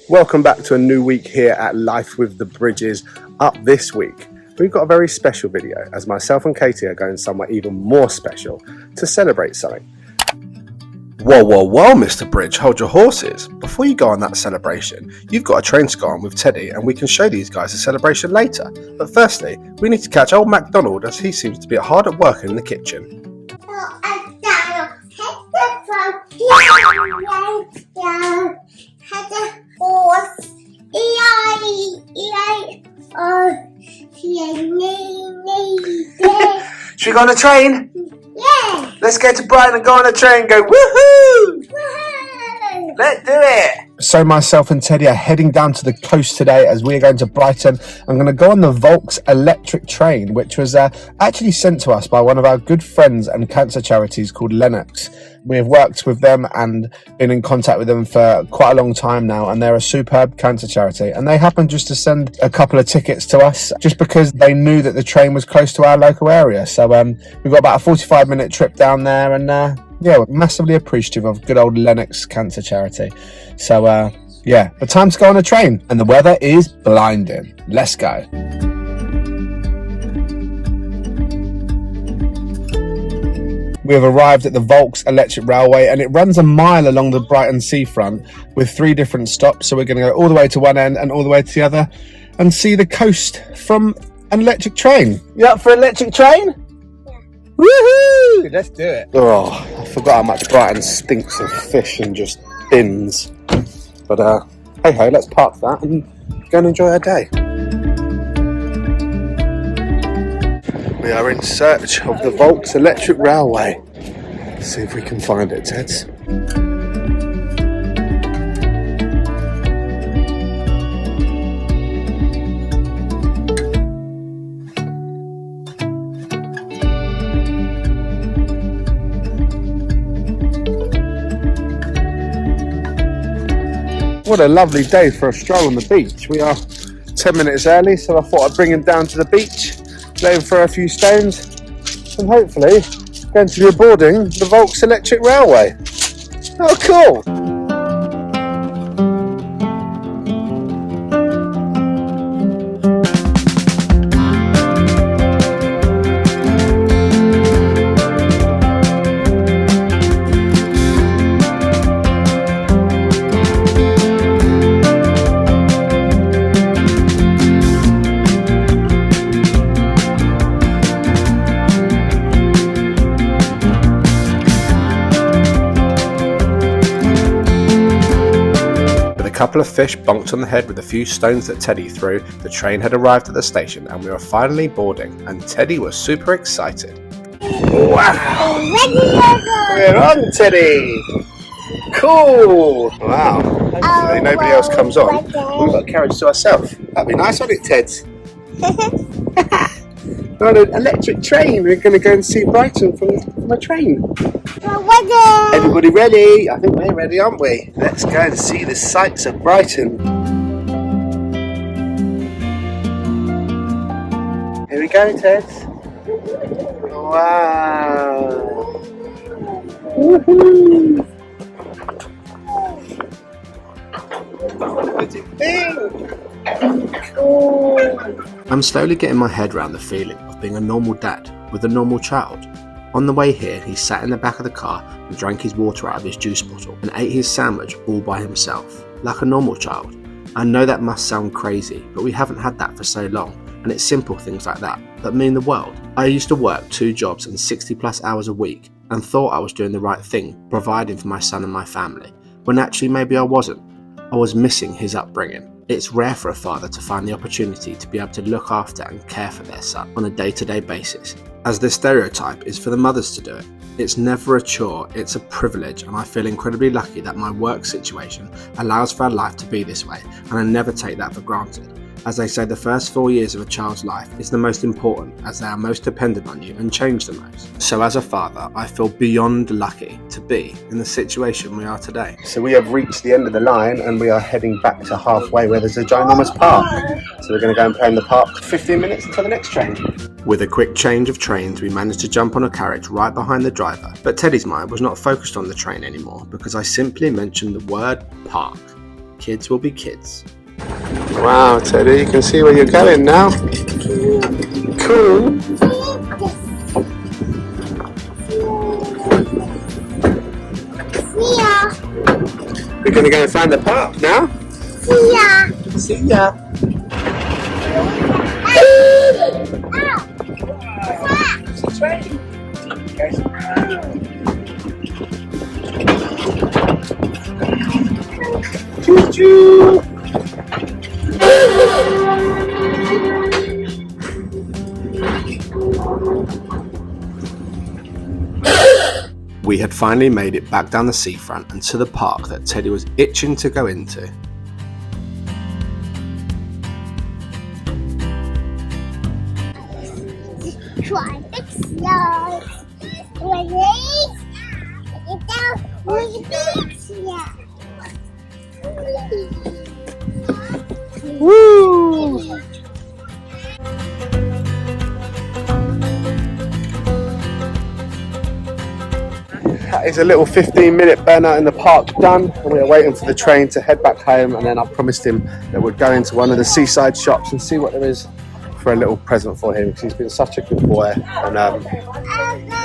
Welcome back to a new week here at Life with the Bridges. Up this week, we've got a very special video as myself and Katie are going somewhere even more special to celebrate something. Whoa, Mr. Bridge, hold your horses. Before you go on that celebration, you've got a train to go on with Teddy and we can show these guys a celebration later. But firstly, we need to catch old MacDonald as he seems to be hard at work in the kitchen. Should we go on a train? Yeah! Let's go to Brighton and go on a train and go woohoo! Woohoo! Let's do it! So myself and Teddy are heading down to the coast today as we are going to Brighton. I'm going to go on the Volks electric train, which was actually sent to us by one of our good friends and cancer charities called Lennox. We have worked with them and been in contact with them for quite a long time now, and they're a superb cancer charity. And they happened just to send a couple of tickets to us just because they knew that the train was close to our local area. So we've got about a 45-minute trip down there, and yeah, we're massively appreciative of good old Lennox Cancer Charity. So yeah, but time to go on a train, and the weather is blinding. Let's go. We have arrived at the Volks Electric Railway, and it runs a mile along the Brighton seafront with 3 different stops. So we're going to go all the way to one end and all the way to the other and see the coast from an electric train. You up for an electric train? Woohoo! Let's do it. Oh, I forgot how much Brighton stinks of fish and just bins. But hey ho, let's park that and go and enjoy our day. We are in search of the Volks Electric Railway. Let's see if we can find it, Teds. What a lovely day for a stroll on the beach. We are 10 minutes early, so I thought I'd bring him down to the beach, let him throw a few stones, and hopefully going to be boarding the Volks Electric Railway. Oh, cool! A couple of fish bonked on the head with a few stones that Teddy threw, the train had arrived at the station and we were finally boarding, and Teddy was super excited. Wow! We're on, Teddy! Cool! Wow, hopefully nobody else comes on. We've got a carriage to ourselves. That'd be nice, wouldn't it, Teds? We're on an electric train. We're going to go and see Brighton from a train. Everybody ready? I think we're ready, aren't we? Let's go and see the sights of Brighton. Here we go, Teds. Wow. Woohoo. What do you think? Cool. I'm slowly getting my head around the feeling of being a normal dad with a normal child. On the way here, he sat in the back of the car and drank his water out of his juice bottle and ate his sandwich all by himself, like a normal child. I know that must sound crazy, but we haven't had that for so long, and it's simple things like that mean the world. I used to work 2 jobs and 60 plus hours a week and thought I was doing the right thing, providing for my son and my family, when actually maybe I wasn't. I was missing his upbringing. It's rare for a father to find the opportunity to be able to look after and care for their son on a day-to-day basis, as the stereotype is for the mothers to do it. It's never a chore, it's a privilege, and I feel incredibly lucky that my work situation allows for our life to be this way, and I never take that for granted. As they say, the first 4 years of a child's life is the most important, as they are most dependent on you and change the most. So as a father, I feel beyond lucky to be in the situation we are today. So we have reached the end of the line and we are heading back to halfway where there's a ginormous park. So we're going to go and play in the park for 15 minutes until the next train. With a quick change of trains, we managed to jump on a carriage right behind the driver, but Teddy's mind was not focused on the train anymore because I simply mentioned the word park. kids will be kids. Wow, Teddy, you can see where you're going now. Cool. We're going to go and find the park now. See ya. See ya. It's a train. Choo-choo. We had finally made it back down the seafront and to the park that Teddy was itching to go into. Try to slow. Ready? Woo! That is a little 15-minute burnout in the park done, and we are waiting for the train to head back home, and then I promised him that we'd go into one of the seaside shops and see what there is for a little present for him, because he's been such a good boy, and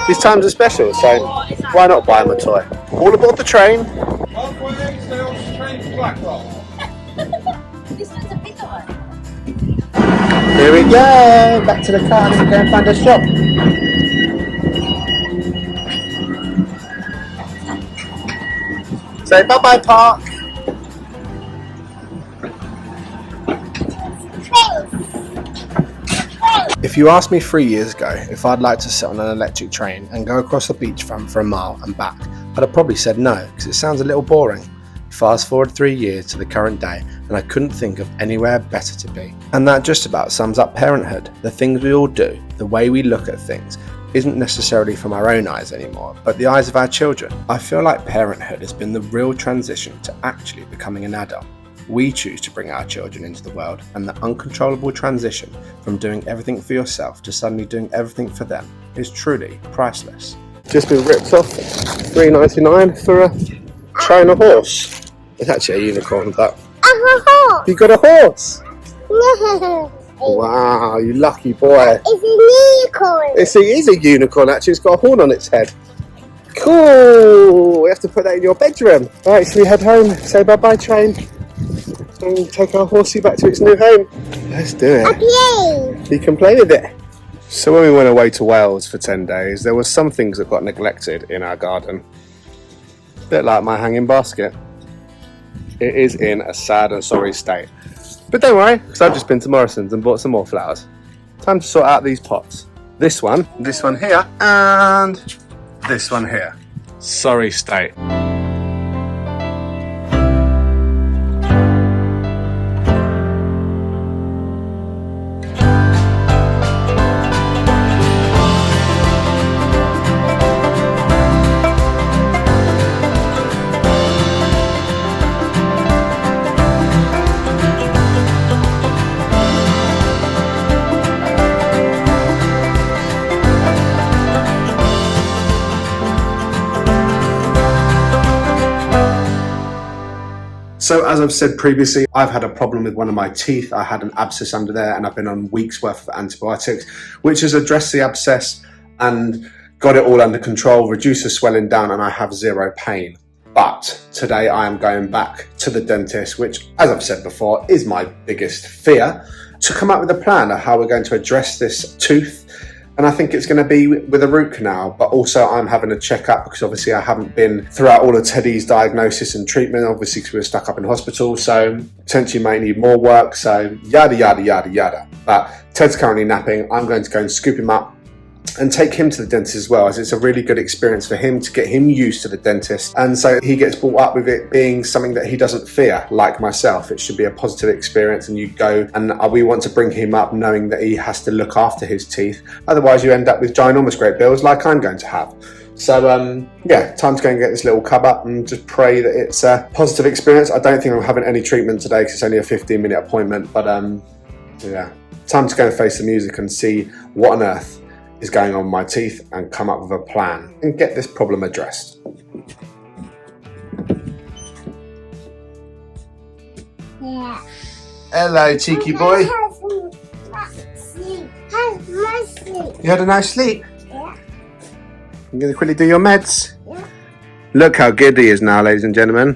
his times are special, so why not buy him a toy? All aboard the train. This one's a bigger one. Here we go, back to the car and go and find a shop. Say bye-bye, park. If you asked me 3 years ago if I'd like to sit on an electric train and go across the beachfront for a mile and back, I'd have probably said no, because it sounds a little boring. Fast forward 3 years to the current day, and I couldn't think of anywhere better to be. And that just about sums up parenthood. The things we all do, the way we look at things, isn't necessarily from our own eyes anymore, but the eyes of our children. I feel like parenthood has been the real transition to actually becoming an adult. We choose to bring our children into the world, and the uncontrollable transition from doing everything for yourself to suddenly doing everything for them is truly priceless. Just been ripped off $3.99 for a train of horse. It's actually a unicorn, but you got a horse. Wow, you lucky boy. It's a unicorn. It is a unicorn, actually. It's got a horn on its head. Cool. We have to put that in your bedroom. Right, so we head home. Say bye-bye, train. And take our horsey back to its new home. Let's do it. Play. You can play with it. So when we went away to Wales for 10 days, there were some things that got neglected in our garden. A bit like my hanging basket. It is in a sad and sorry state. But don't worry, because I've just been to Morrison's and bought some more flowers. Time to sort out these pots. This one here, and this one here. Sorry state. So as I've said previously, I've had a problem with one of my teeth. I had an abscess under there and I've been on weeks worth of antibiotics, which has addressed the abscess and got it all under control, reduced the swelling down, and I have zero pain. But today I am going back to the dentist, which, as I've said before, is my biggest fear, to come up with a plan of how we're going to address this tooth. And I think it's going to be with a root canal, but also I'm having a check-up because obviously I haven't been throughout all of Teddy's diagnosis and treatment, obviously because we were stuck up in hospital, so potentially may need more work, so yada, yada, yada, yada. But Ted's currently napping. I'm going to go and scoop him up and take him to the dentist as well, as it's a really good experience for him to get him used to the dentist, and so he gets brought up with it being something that he doesn't fear, like myself. It should be a positive experience, and you go, and we want to bring him up knowing that he has to look after his teeth, otherwise you end up with ginormous great bills like I'm going to have. So yeah, time to go and get this little cub up and just pray that it's a positive experience. I don't think I'm having any treatment today because it's only a 15-minute appointment, but yeah, time to go and face the music and see what on earth is going on with my teeth and come up with a plan and get this problem addressed. Yeah. Hello, cheeky boy. You had a nice sleep? Yeah. You going to quickly do your meds? Yeah. Look how good he is now, ladies and gentlemen.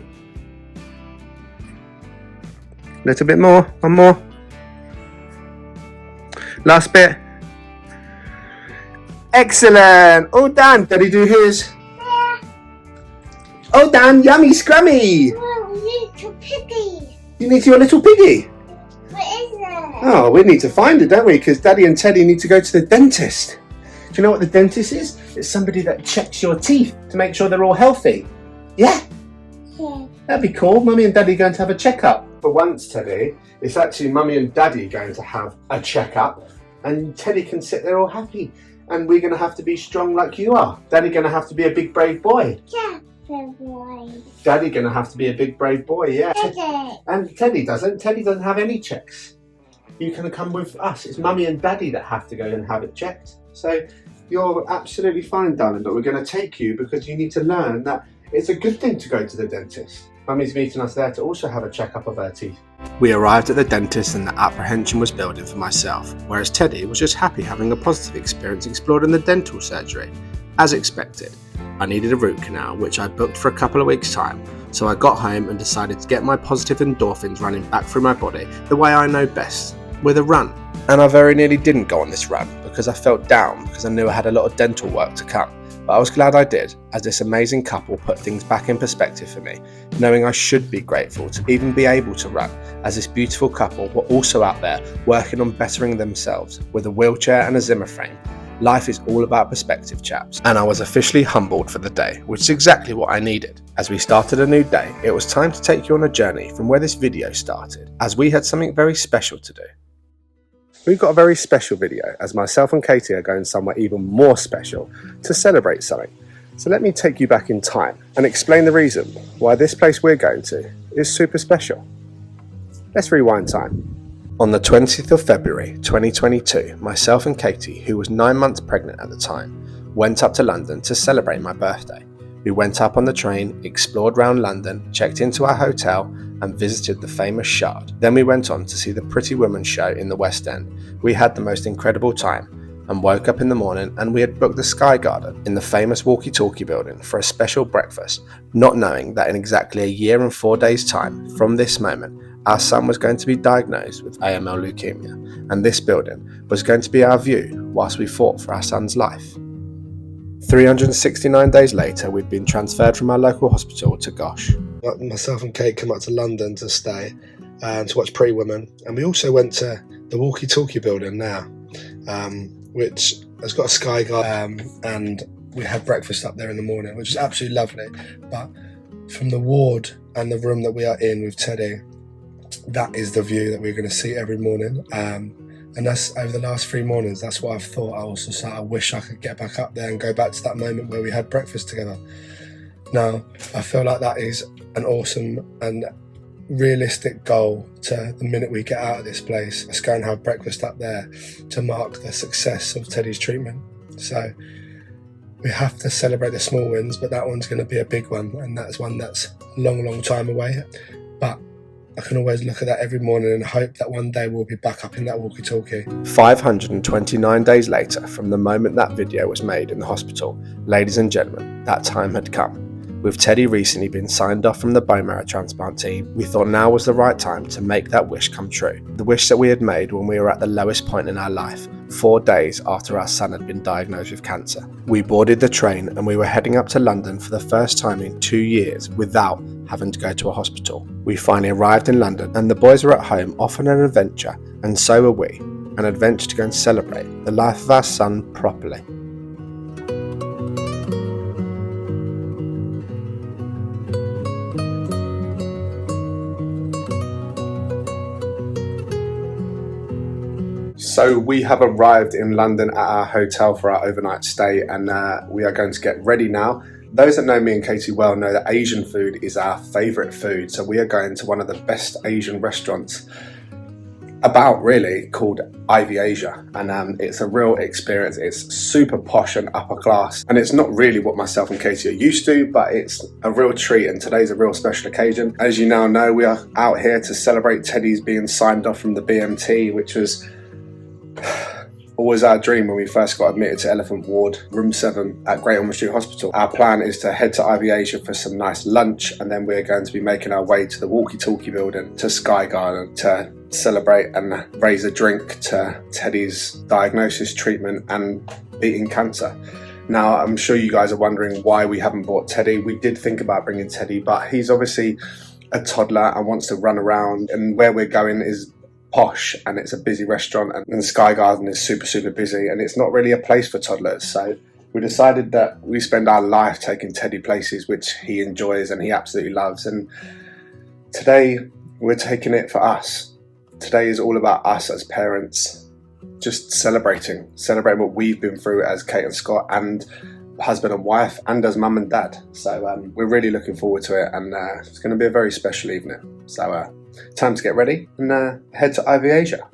A little bit more. One more. Last bit. Excellent. All done. Did he do his? Yeah. All done. Yummy scrummy. Oh, we need to piggy. You need your little piggy. What is it? Oh, we need to find it, don't we? Because Daddy and Teddy need to go to the dentist. Do you know what the dentist is? It's somebody that checks your teeth to make sure they're all healthy. Yeah? Yeah. That'd be cool. Mummy and Daddy are going to have a checkup. For once, Teddy, it's actually Mummy and Daddy going to have a checkup, and Teddy can sit there all happy. And we're going to have to be strong like you are. Daddy going to have to be a big brave boy. Yeah, good boy. Daddy going to have to be a big brave boy, yeah. Piggy. And Teddy doesn't. Teddy doesn't have any checks. You can come with us. It's Mummy and Daddy that have to go and have it checked. So you're absolutely fine, darling, but we're going to take you because you need to learn that it's a good thing to go to the dentist. Mummy's meeting us there to also have a checkup of her teeth. We arrived at the dentist and the apprehension was building for myself, whereas Teddy was just happy having a positive experience explored in the dental surgery. As expected, I needed a root canal, which I booked for a couple of weeks' time, so I got home and decided to get my positive endorphins running back through my body the way I know best, with a run. And I very nearly didn't go on this run because I felt down because I knew I had a lot of dental work to come. But I was glad I did, as this amazing couple put things back in perspective for me, knowing I should be grateful to even be able to run, as this beautiful couple were also out there working on bettering themselves with a wheelchair and a Zimmer frame. Life is all about perspective, chaps, and I was officially humbled for the day, which is exactly what I needed. As we started a new day, it was time to take you on a journey from where this video started, as we had something very special to do. We've got a very special video, as myself and Katie are going somewhere even more special to celebrate something. So let me take you back in time and explain the reason why this place we're going to is super special. Let's rewind time. On the 20th of February 2022, myself and Katie, who was 9 months pregnant at the time, went up to London to celebrate my birthday. We went up on the train, explored round London, checked into our hotel and visited the famous Shard. Then we went on to see the Pretty Woman show in the West End. We had the most incredible time and woke up in the morning and we had booked the Sky Garden in the famous walkie-talkie building for a special breakfast, not knowing that in exactly a year and 4 days' time from this moment, our son was going to be diagnosed with AML Leukaemia, and this building was going to be our view whilst we fought for our son's life. 369 days later, we'd been transferred from our local hospital to Gosh. Myself and Kate come up to London to stay and to watch Pretty Woman, and we also went to the walkie-talkie building now, which has got a sky garden, and we had breakfast up there in the morning, which is absolutely lovely. But from the ward and the room that we are in with Teddy, that is the view that we're going to see every morning. And that's over the last 3 mornings. That's what I've thought. I also said I wish I could get back up there and go back to that moment where we had breakfast together. Now, I feel like that is an awesome and realistic goal to the minute we get out of this place. Let's go and have breakfast up there to mark the success of Teddy's treatment. So we have to celebrate the small wins, but that one's going to be a big one, and that's one that's a long, long time away. But I can always look at that every morning and hope that one day we'll be back up in that walkie-talkie. 529 days later from the moment that video was made in the hospital, ladies and gentlemen, that time had come. With Teddy recently been signed off from the bone marrow transplant team, we thought now was the right time to make that wish come true. The wish that we had made when we were at the lowest point in our life, 4 days after our son had been diagnosed with cancer. We boarded the train and we were heading up to London for the first time in 2 years without having to go to a hospital. We finally arrived in London and the boys were at home off on an adventure, and so were we. An adventure to go and celebrate the life of our son properly. So we have arrived in London at our hotel for our overnight stay, and we are going to get ready now. Those that know me and Katie well know that Asian food is our favourite food, so we are going to one of the best Asian restaurants about really called Ivy Asia, and it's a real experience. It's super posh and upper class, and it's not really what myself and Katie are used to, but it's a real treat, and today's a real special occasion. As you now know, we are out here to celebrate Teddy's being signed off from the BMT, which was always our dream when we first got admitted to Elephant Ward, room 7 at Great Ormond Street Hospital. Our plan is to head to Ivy Asia for some nice lunch, and then we're going to be making our way to the walkie-talkie building, to Sky Garden, to celebrate and raise a drink to Teddy's diagnosis, treatment and beating cancer. Now, I'm sure you guys are wondering why we haven't brought Teddy. We did think about bringing Teddy, but he's obviously a toddler and wants to run around, and where we're going is posh and it's a busy restaurant, and Sky Garden is super busy, and it's not really a place for toddlers. So we decided that we spend our life taking Teddy places which he enjoys and he absolutely loves, and today we're taking it for us. Today is all about us as parents, just celebrating what we've been through as Kate and Scott, and husband and wife, and as mum and dad. So we're really looking forward to it, and it's going to be a very special evening. So time to get ready and head to Ivy Asia.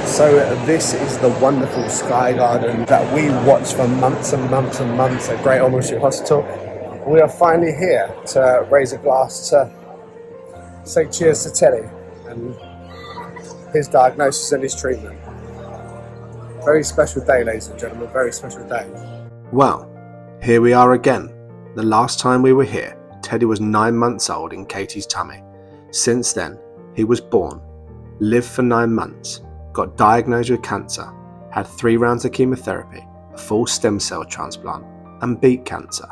So this is the wonderful Sky Garden that we watched for months and months and months at Great Ormond Street Hospital. We are finally here to raise a glass to say cheers to Teddy and his diagnosis and his treatment. Very special day, ladies and gentlemen, very special day. Well, here we are again. The last time we were here, Teddy was 9 months old in Katie's tummy. Since then, he was born, lived for 9 months, got diagnosed with cancer, had 3 rounds of chemotherapy, a full stem cell transplant, and beat cancer.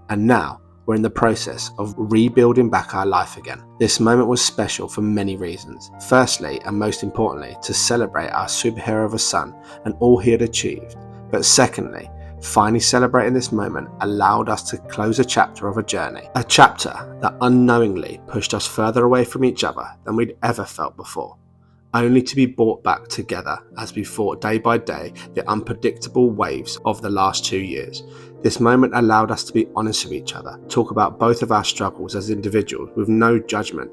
And now we're in the process of rebuilding back our life again. This moment was special for many reasons. Firstly, and most importantly, to celebrate our superhero of a son and all he had achieved. But secondly, finally celebrating this moment allowed us to close a chapter of a journey. A chapter that unknowingly pushed us further away from each other than we'd ever felt before, only to be brought back together as we fought day by day the unpredictable waves of the last 2 years. This moment allowed us to be honest with each other, talk about both of our struggles as individuals with no judgment.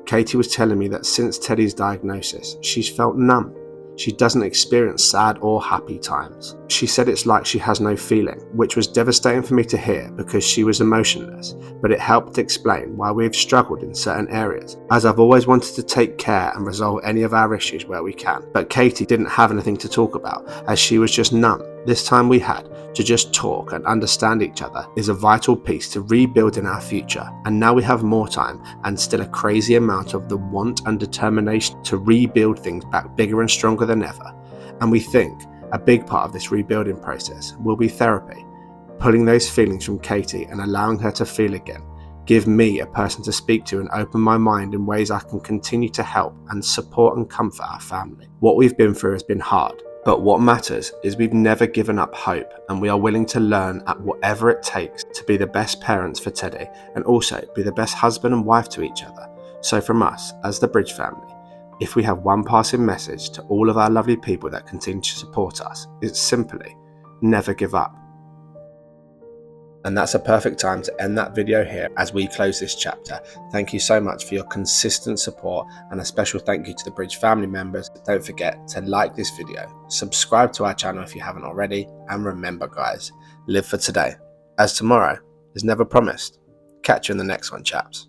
Katie was telling me that since Teddy's diagnosis, she's felt numb. She doesn't experience sad or happy times. She said it's like she has no feeling, which was devastating for me to hear because she was emotionless, but it helped explain why we've struggled in certain areas, as I've always wanted to take care and resolve any of our issues where we can. But Katie didn't have anything to talk about, as she was just numb. This time we had to just talk and understand each other is a vital piece to rebuilding our future, and now we have more time and still a crazy amount of the want and determination to rebuild things back bigger and stronger than ever. And we think a big part of this rebuilding process will be therapy, pulling those feelings from Katie and allowing her to feel again, give me a person to speak to and open my mind in ways I can continue to help and support and comfort our family. What we've been through has been hard, but what matters is we've never given up hope, and we are willing to learn at whatever it takes to be the best parents for Teddy and also be the best husband and wife to each other. So from us, as the Bridge family, if we have one passing message to all of our lovely people that continue to support us, it's simply never give up. And that's a perfect time to end that video here as we close this chapter. Thank you so much for your consistent support, and a special thank you to the Bridge family members. Don't forget to like this video, subscribe to our channel if you haven't already, and remember guys, live for today, as tomorrow is never promised. Catch you in the next one, chaps.